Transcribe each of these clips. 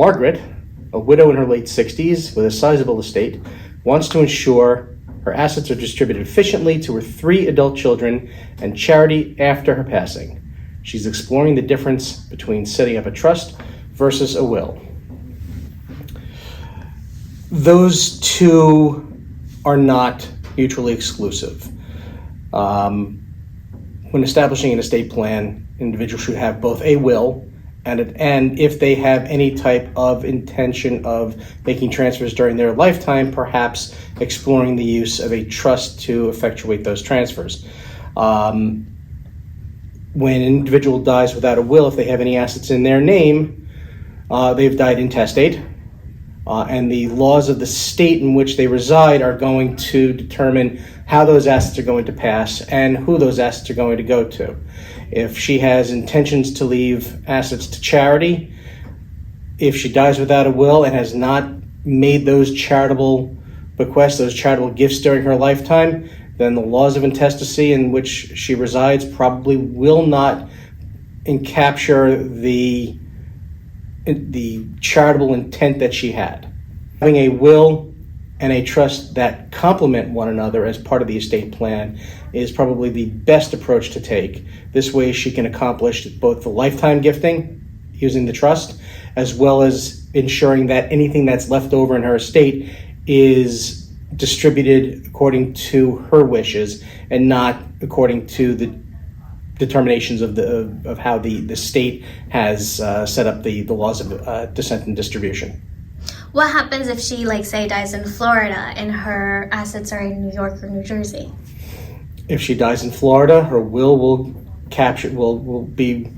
Margaret, a widow in her late 60s with a sizable estate, wants to ensure her assets are distributed efficiently to her 3 adult children and charity after her passing. She's exploring the difference between setting up a trust versus a will. Those two are not mutually exclusive. When establishing an estate plan, individuals should have both a will and if they have any type of intention of making transfers during their lifetime, perhaps exploring the use of a trust to effectuate those transfers. When an individual dies without a will, if they have any assets in their name, they've died intestate. And the laws of the state in which they reside are going to determine how those assets are going to pass and who those assets are going to go to. If she has intentions to leave assets to charity, if she dies without a will and has not made those charitable bequests, those charitable gifts during her lifetime, then the laws of intestacy in which she resides probably will not encapture the charitable intent that she had. Having a will and a trust that complement one another as part of the estate plan is probably the best approach to take. This way she can accomplish both the lifetime gifting using the trust, as well as ensuring that anything that's left over in her estate is distributed according to her wishes and not according to the determinations of how the state has set up the laws of descent and distribution. What happens if she, say, dies in Florida and her assets are in New York or New Jersey? If she dies in Florida, her will be.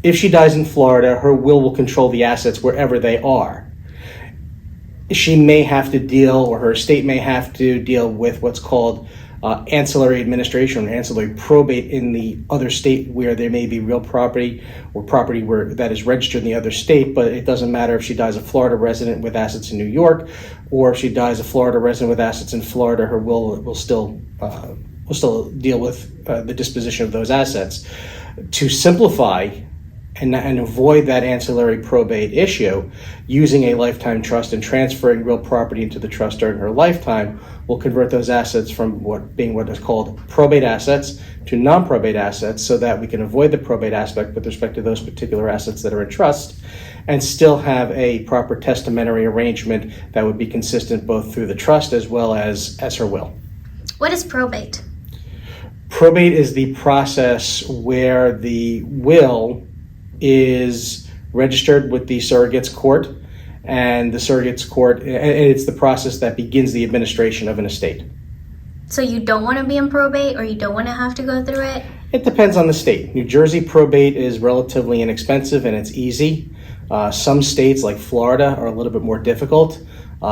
If she dies in Florida, her will control the assets wherever they are. She may have to deal, or her estate may have to deal with what's called ancillary administration or ancillary probate in the other state where there may be real property or property where that is registered in the other state, but it doesn't matter if she dies a Florida resident with assets in New York or if she dies a Florida resident with assets in Florida, her will still deal with the disposition of those assets. To simplify and avoid that ancillary probate issue, using a lifetime trust and transferring real property into the trust during her lifetime will convert those assets from what is called probate assets to non-probate assets, so that we can avoid the probate aspect with respect to those particular assets that are in trust and still have a proper testamentary arrangement that would be consistent both through the trust as well as her will. What is probate? Probate is the process where the will is registered with the surrogate's court, and the surrogate's court, and it's the process that begins the administration of an estate. So you don't want to be in probate, or you don't want to have to go through it? It depends on the state. New Jersey probate is relatively inexpensive and it's easy. Some states like Florida are a little bit more difficult.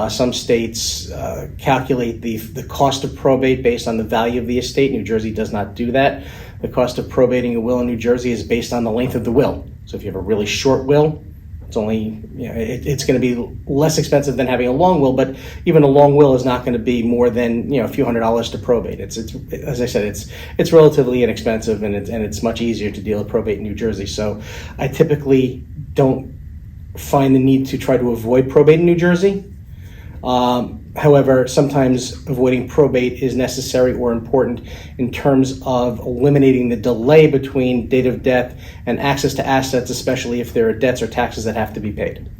Some states calculate the cost of probate based on the value of the estate. New Jersey does not do that. The cost of probating a will in New Jersey is based on the length of the will. So if you have a really short will, it's only, it's going to be less expensive than having a long will, but even a long will is not going to be more than, a few $100s to probate. It's as I said, it's relatively inexpensive, and it's much easier to deal with probate in New Jersey. So I typically don't find the need to try to avoid probate in New Jersey. However, sometimes avoiding probate is necessary or important in terms of eliminating the delay between date of death and access to assets, especially if there are debts or taxes that have to be paid.